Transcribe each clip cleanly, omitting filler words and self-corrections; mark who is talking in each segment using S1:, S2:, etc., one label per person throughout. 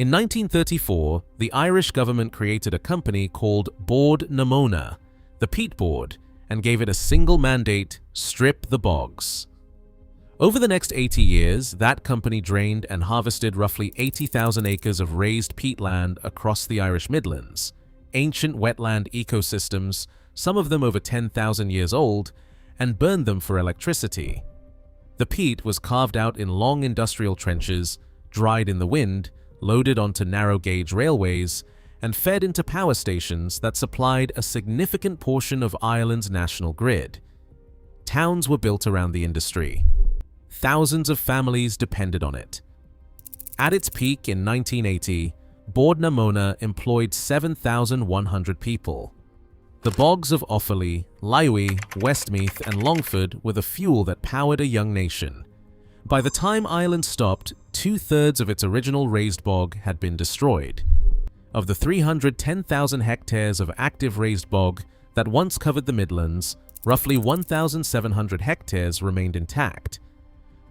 S1: In 1934, the Irish government created a company called Móna, the Peat Board, and gave it a single mandate: strip the bogs. Over the next 80 years, that company drained and harvested roughly 80,000 acres of raised peatland across the Irish Midlands, ancient wetland ecosystems, some of them over 10,000 years old, and burned them for electricity. The peat was carved out in long industrial trenches, dried in the wind, loaded onto narrow-gauge railways, and fed into power stations that supplied a significant portion of Ireland's national grid. Towns were built around the industry. Thousands of families depended on it. At its peak in 1980, Móna employed 7,100 people. The bogs of Offaly, Lywe, Westmeath, and Longford were the fuel that powered a young nation. By the time Ireland stopped, 2/3 of its original raised bog had been destroyed. Of the 310,000 hectares of active raised bog that once covered the Midlands, roughly 1,700 hectares remained intact.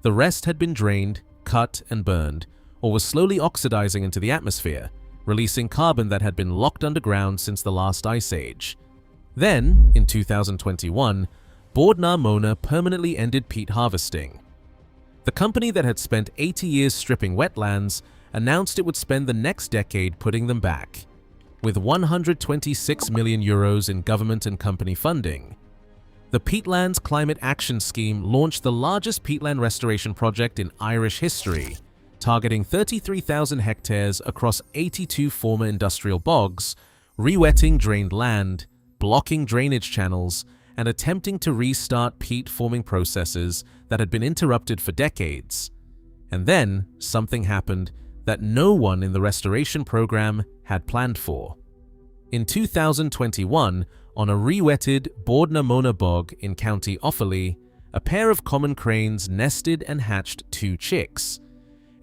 S1: The rest had been drained, cut, and burned, or was slowly oxidizing into the atmosphere, releasing carbon that had been locked underground since the last ice age. Then, in 2021, Móna permanently ended peat harvesting. The company that had spent 80 years stripping wetlands announced it would spend the next decade putting them back, with €126 million in government and company funding. The Peatlands Climate Action Scheme launched the largest peatland restoration project in Irish history, targeting 33,000 hectares across 82 former industrial bogs, rewetting drained land, blocking drainage channels, and attempting to restart peat-forming processes that had been interrupted for decades. And then, something happened that no one in the restoration program had planned for. In 2021, on a rewetted Móna bog in County Offaly, a pair of common cranes nested and hatched 2 chicks.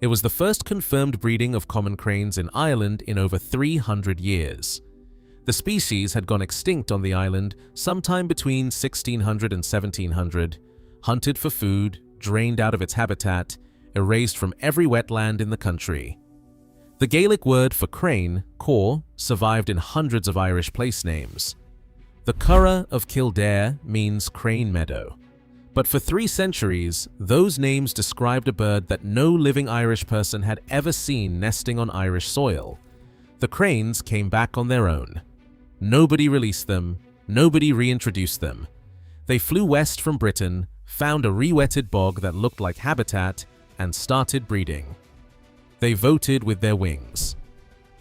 S1: It was the first confirmed breeding of common cranes in Ireland in over 300 years. The species had gone extinct on the island sometime between 1600 and 1700, hunted for food, drained out of its habitat, erased from every wetland in the country. The Gaelic word for crane, cor, survived in hundreds of Irish place names. The Curragh of Kildare means crane meadow. But for 3 centuries, those names described a bird that no living Irish person had ever seen nesting on Irish soil. The cranes came back on their own. Nobody released them, nobody reintroduced them. They flew west from Britain, found a rewetted bog that looked like habitat, and started breeding. They voted with their wings.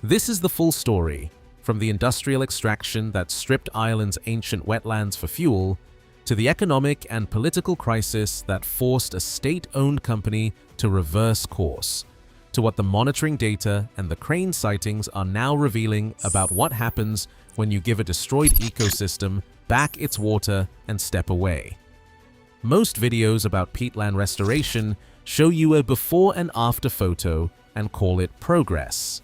S1: This is the full story, from the industrial extraction that stripped Ireland's ancient wetlands for fuel, to the economic and political crisis that forced a state-owned company to reverse course, to what the monitoring data and the crane sightings are now revealing about what happens when you give a destroyed ecosystem back its water and step away. Most videos about peatland restoration show you a before and after photo and call it progress.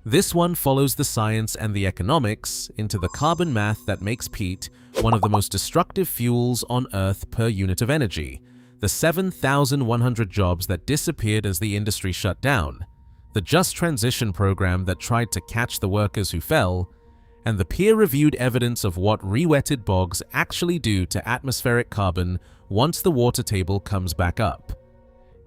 S1: This one follows the science and the economics into the carbon math that makes peat one of the most destructive fuels on Earth per unit of energy, the 7,100 jobs that disappeared as the industry shut down, the Just Transition program that tried to catch the workers who fell, and the peer-reviewed evidence of what rewetted bogs actually do to atmospheric carbon once the water table comes back up.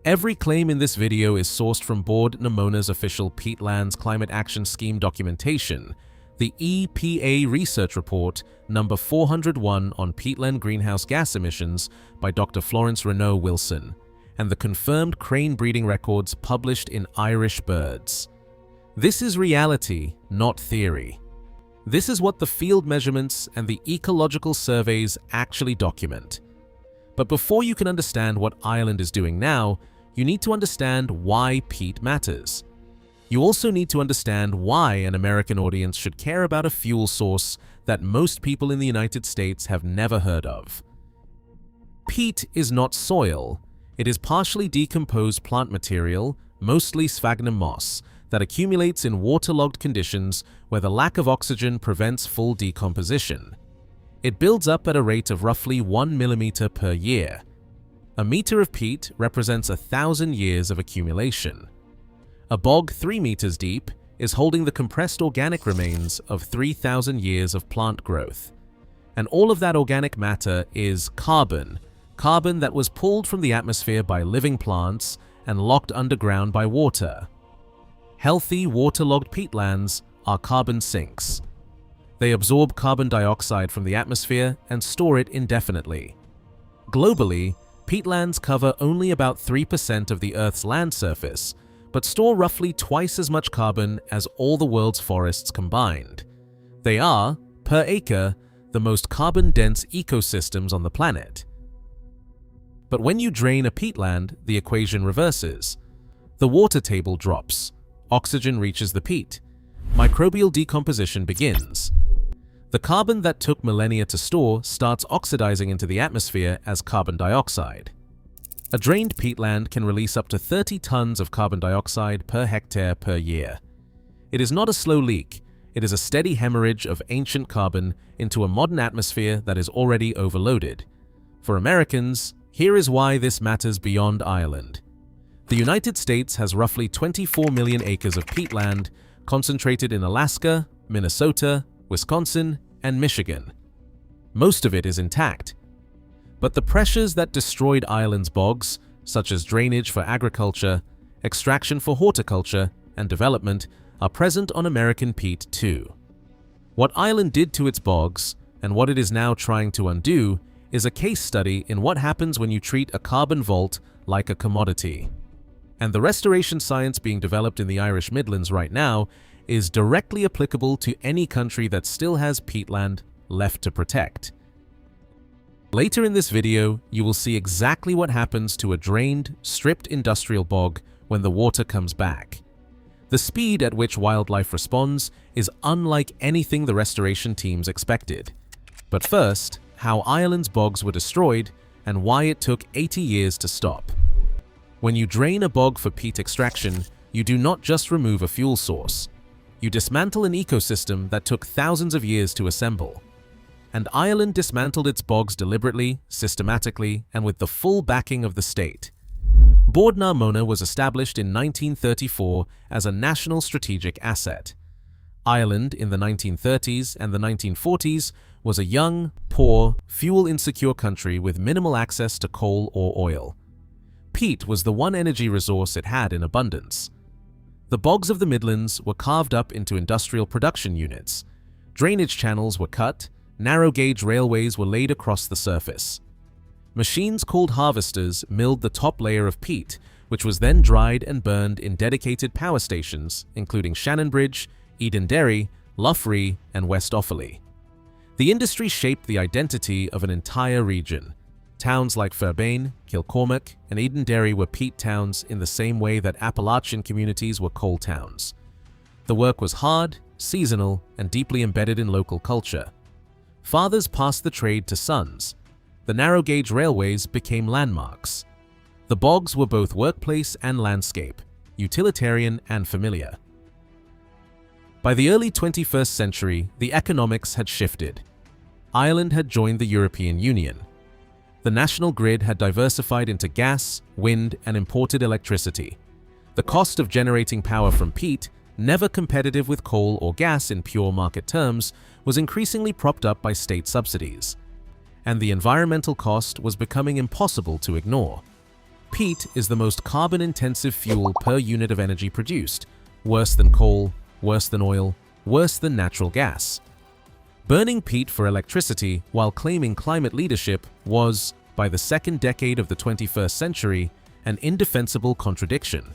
S1: Every claim in this video is sourced from Móna's official Peatlands Climate Action Scheme documentation, the EPA Research Report number 401 on peatland greenhouse gas emissions by Dr. Florence Renou-Wilson, and the confirmed crane breeding records published in Irish Birds. This is reality, not theory. This is what the field measurements and the ecological surveys actually document. But before you can understand what Ireland is doing now, you need to understand why peat matters. You also need to understand why an American audience should care about a fuel source that most people in the United States have never heard of. Peat is not soil. It is partially decomposed plant material, mostly sphagnum moss, that accumulates in waterlogged conditions where the lack of oxygen prevents full decomposition. It builds up at a rate of roughly 1 millimeter per year. A meter of peat represents 1,000 years of accumulation. A bog 3 meters deep is holding the compressed organic remains of 3,000 years of plant growth. And all of that organic matter is carbon that was pulled from the atmosphere by living plants and locked underground by water. Healthy, waterlogged peatlands are carbon sinks. They absorb carbon dioxide from the atmosphere and store it indefinitely. Globally, peatlands cover only about 3% of the Earth's land surface, but store roughly twice as much carbon as all the world's forests combined. They are, per acre, the most carbon-dense ecosystems on the planet. But when you drain a peatland, the equation reverses. The water table drops, oxygen reaches the peat, microbial decomposition begins. The carbon that took millennia to store starts oxidizing into the atmosphere as carbon dioxide. A drained peatland can release up to 30 tons of carbon dioxide per hectare per year. It is not a slow leak, it is a steady hemorrhage of ancient carbon into a modern atmosphere that is already overloaded. For Americans, here is why this matters beyond Ireland. The United States has roughly 24 million acres of peatland concentrated in Alaska, Minnesota, Wisconsin, and Michigan. Most of it is intact. But the pressures that destroyed Ireland's bogs, such as drainage for agriculture, extraction for horticulture, and development, are present on American peat too. What Ireland did to its bogs, and what it is now trying to undo, is a case study in what happens when you treat a carbon vault like a commodity. And the restoration science being developed in the Irish Midlands right now is directly applicable to any country that still has peatland left to protect. Later in this video, you will see exactly what happens to a drained, stripped industrial bog when the water comes back. The speed at which wildlife responds is unlike anything the restoration teams expected. But first, how Ireland's bogs were destroyed and why it took 80 years to stop. When you drain a bog for peat extraction, you do not just remove a fuel source. You dismantle an ecosystem that took thousands of years to assemble. And Ireland dismantled its bogs deliberately, systematically, and with the full backing of the state. Bord na Móna was established in 1934 as a national strategic asset. Ireland in the 1930s and the 1940s was a young, poor, fuel-insecure country with minimal access to coal or oil. Peat was the one energy resource it had in abundance. The bogs of the Midlands were carved up into industrial production units. Drainage channels were cut, narrow-gauge railways were laid across the surface. Machines called harvesters milled the top layer of peat, which was then dried and burned in dedicated power stations, including Shannonbridge, Edenderry, Loughrea, and West Offaly. The industry shaped the identity of an entire region. Towns like Fairbairn, Kilcormac, and Edenderry were peat towns in the same way that Appalachian communities were coal towns. The work was hard, seasonal, and deeply embedded in local culture. Fathers passed the trade to sons. The narrow-gauge railways became landmarks. The bogs were both workplace and landscape, utilitarian and familiar. By the early 21st century, the economics had shifted. Ireland had joined the European Union. The national grid had diversified into gas, wind, and imported electricity. The cost of generating power from peat, never competitive with coal or gas in pure market terms, was increasingly propped up by state subsidies. And the environmental cost was becoming impossible to ignore. Peat is the most carbon-intensive fuel per unit of energy produced, worse than coal, worse than oil, worse than natural gas. Burning peat for electricity while claiming climate leadership was, by the second decade of the 21st century, an indefensible contradiction.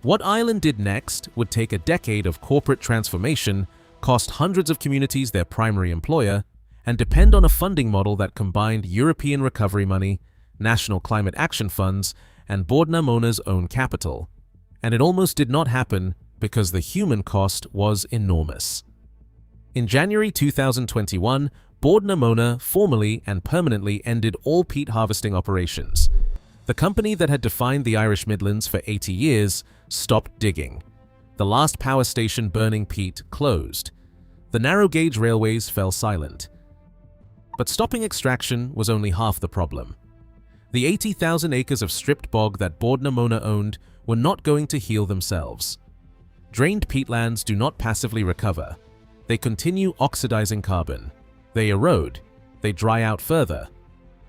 S1: What Ireland did next would take a decade of corporate transformation, cost hundreds of communities their primary employer, and depend on a funding model that combined European recovery money, national climate action funds, and Bord na Móna's own capital. And it almost did not happen because the human cost was enormous. In January 2021, Bord na Móna formally and permanently ended all peat harvesting operations. The company that had defined the Irish Midlands for 80 years stopped digging. The last power station burning peat closed. The narrow-gauge railways fell silent. But stopping extraction was only half the problem. The 80,000 acres of stripped bog that Bord na Móna owned were not going to heal themselves. Drained peatlands do not passively recover. They continue oxidizing carbon. They erode. They dry out further.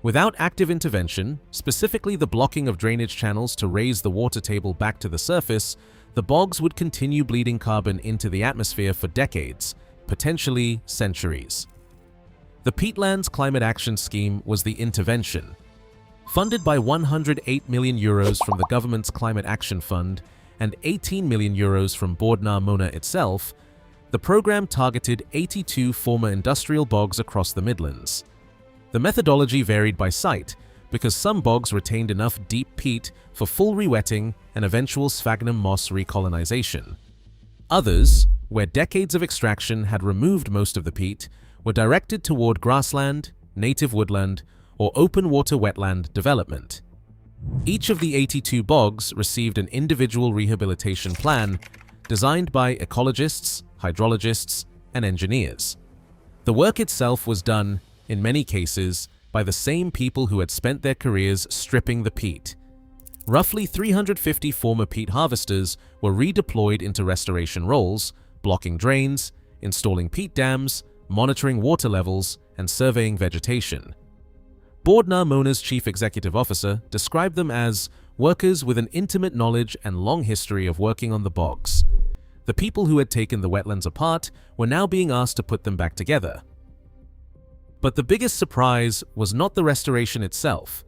S1: Without active intervention, specifically the blocking of drainage channels to raise the water table back to the surface, the bogs would continue bleeding carbon into the atmosphere for decades, potentially centuries. The Peatlands Climate Action Scheme was the intervention. Funded by €108 million from the government's Climate Action Fund and €18 million from Móna itself, the program targeted 82 former industrial bogs across the Midlands. The methodology varied by site because some bogs retained enough deep peat for full rewetting and eventual sphagnum moss recolonization. Others, where decades of extraction had removed most of the peat, were directed toward grassland, native woodland, or open water wetland development. Each of the 82 bogs received an individual rehabilitation plan designed by ecologists, hydrologists, and engineers. The work itself was done, in many cases, by the same people who had spent their careers stripping the peat. Roughly 350 former peat harvesters were redeployed into restoration roles, blocking drains, installing peat dams, monitoring water levels, and surveying vegetation. Móna's chief executive officer described them as workers with an intimate knowledge and long history of working on the bogs. The people who had taken the wetlands apart were now being asked to put them back together. But the biggest surprise was not the restoration itself.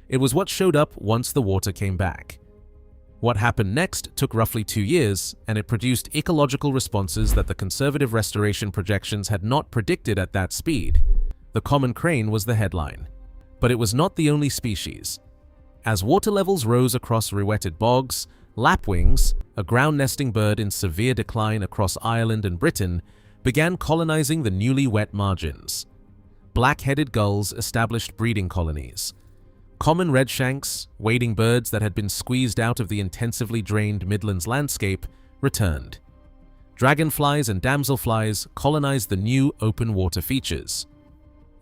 S1: It was what showed up once the water came back. What happened next took roughly 2 years, and it produced ecological responses that the conservative restoration projections had not predicted at that speed. The common crane was the headline. But it was not the only species. As water levels rose across rewetted bogs, lapwings, a ground-nesting bird in severe decline across Ireland and Britain, began colonizing the newly wet margins. Black-headed gulls established breeding colonies. Common redshanks, wading birds that had been squeezed out of the intensively drained Midlands landscape, returned. Dragonflies and damselflies colonized the new open water features.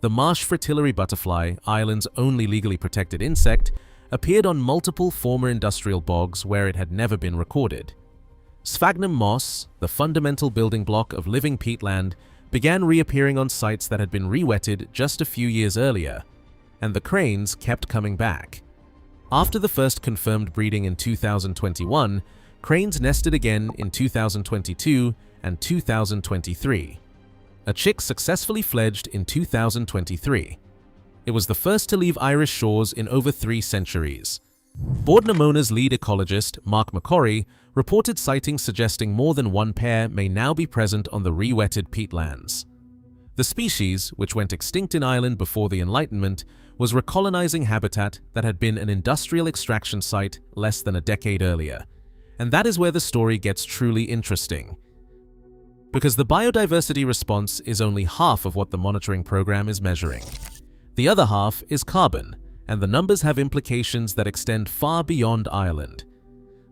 S1: The marsh fritillary butterfly, Ireland's only legally protected insect, appeared on multiple former industrial bogs where it had never been recorded. Sphagnum moss, the fundamental building block of living peatland, began reappearing on sites that had been rewetted just a few years earlier, and the cranes kept coming back. After the first confirmed breeding in 2021, cranes nested again in 2022 and 2023. A chick successfully fledged in 2023. It was the first to leave Irish shores in over 3 centuries. Móna's lead ecologist, Mark McCorry, reported sightings suggesting more than one pair may now be present on the rewetted peatlands. The species, which went extinct in Ireland before the Enlightenment, was recolonizing habitat that had been an industrial extraction site less than a decade earlier. And that is where the story gets truly interesting. Because the biodiversity response is only half of what the monitoring program is measuring. The other half is carbon, and the numbers have implications that extend far beyond Ireland.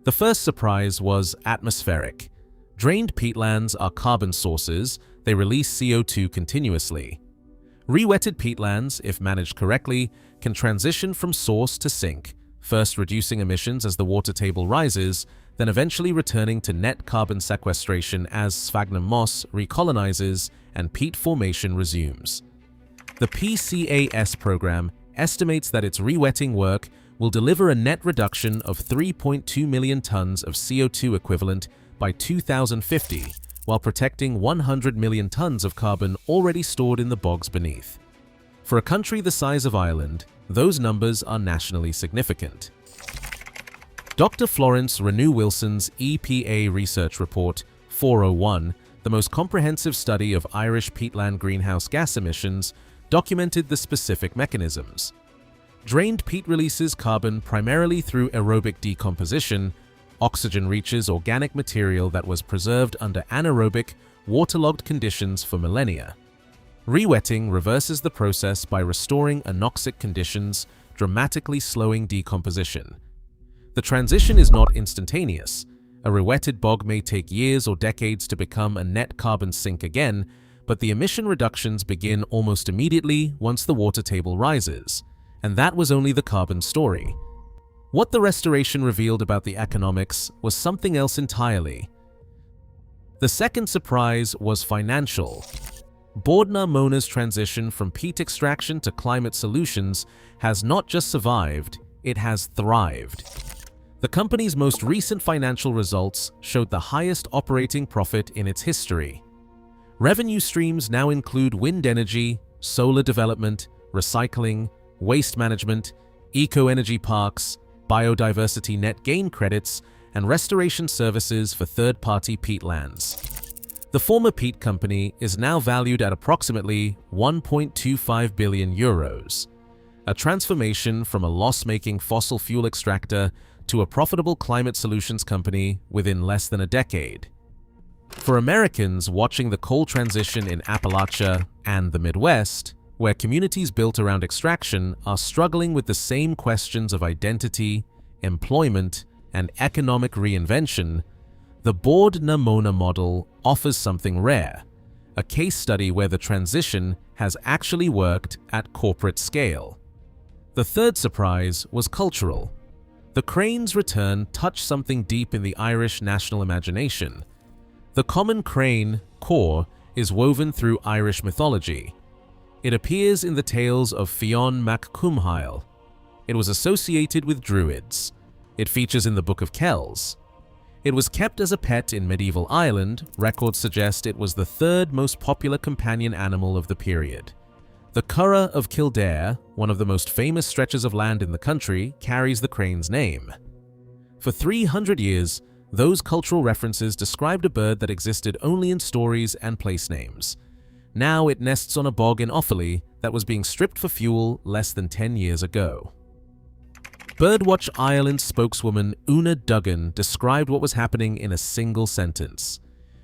S1: The first surprise was atmospheric. Drained peatlands are carbon sources. They release CO2 continuously. Rewetted peatlands, if managed correctly, can transition from source to sink, first reducing emissions as the water table rises, then eventually returning to net carbon sequestration as sphagnum moss recolonizes and peat formation resumes. The PCAS program estimates that its rewetting work will deliver a net reduction of 3.2 million tons of CO2 equivalent by 2050, while protecting 100 million tons of carbon already stored in the bogs beneath. For a country the size of Ireland, those numbers are nationally significant. Dr. Florence Renou-Wilson's EPA research report 401, the most comprehensive study of Irish peatland greenhouse gas emissions, documented the specific mechanisms. Drained peat releases carbon primarily through aerobic decomposition. Oxygen reaches organic material that was preserved under anaerobic, waterlogged conditions for millennia. Rewetting reverses the process by restoring anoxic conditions, dramatically slowing decomposition. The transition is not instantaneous. A rewetted bog may take years or decades to become a net carbon sink again, but the emission reductions begin almost immediately once the water table rises. And that was only the carbon story. What the restoration revealed about the economics was something else entirely. The second surprise was financial. Móna's transition from peat extraction to climate solutions has not just survived, it has thrived. The company's most recent financial results showed the highest operating profit in its history. Revenue streams now include wind energy, solar development, recycling, waste management, eco-energy parks, biodiversity net gain credits, and restoration services for third-party peatlands. The former peat company is now valued at approximately 1.25 billion euros, a transformation from a loss-making fossil fuel extractor to a profitable climate solutions company within less than a decade. For Americans watching the coal transition in Appalachia and the Midwest, where communities built around extraction are struggling with the same questions of identity, employment, and economic reinvention, the Móna model offers something rare, a case study where the transition has actually worked at corporate scale. The third surprise was cultural. The crane's return touched something deep in the Irish national imagination. The common crane, cor, is woven through Irish mythology. It appears in the tales of Fionn mac Cumhail. It was associated with druids. It features in the Book of Kells. It was kept as a pet in medieval Ireland. Records suggest it was the third most popular companion animal of the period. The Curragh of Kildare, one of the most famous stretches of land in the country, carries the crane's name. For 300 years, those cultural references described a bird that existed only in stories and place names. Now it nests on a bog in Offaly that was being stripped for fuel less than 10 years ago. Birdwatch Ireland spokeswoman Una Duggan described what was happening in a single sentence.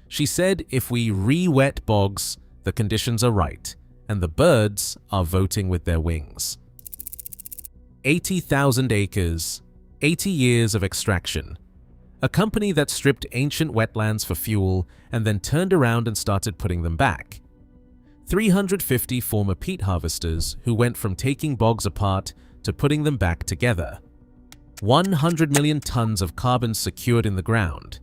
S1: She said, "If we re-wet bogs, the conditions are right, and the birds are voting with their wings." 80,000 acres, 80 years of extraction. A company that stripped ancient wetlands for fuel and then turned around and started putting them back. 350 former peat harvesters who went from taking bogs apart to putting them back together. 100 million tons of carbon secured in the ground.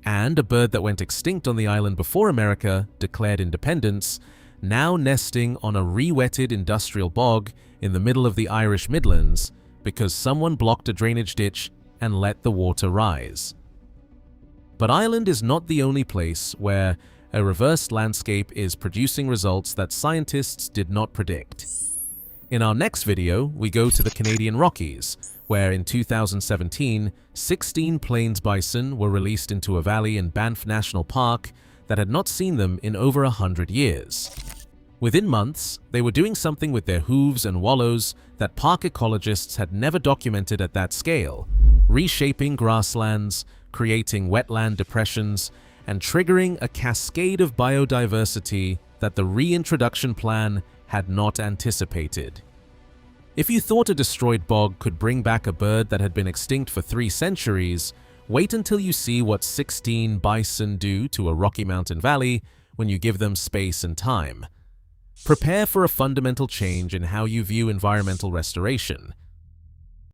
S1: And a bird that went extinct on the island before America declared independence, now nesting on a rewetted industrial bog in the middle of the Irish Midlands because someone blocked a drainage ditch and let the water rise. But Ireland is not the only place where a reversed landscape is producing results that scientists did not predict. In our next video, we go to the Canadian Rockies, where in 2017, 16 plains bison were released into a valley in Banff National Park that had not seen them in over 100 years. Within months, they were doing something with their hooves and wallows that park ecologists had never documented at that scale, reshaping grasslands, creating wetland depressions, and triggering a cascade of biodiversity that the reintroduction plan had not anticipated. If you thought a destroyed bog could bring back a bird that had been extinct for 3 centuries, wait until you see what 16 bison do to a Rocky Mountain valley when you give them space and time. Prepare for a fundamental change in how you view environmental restoration.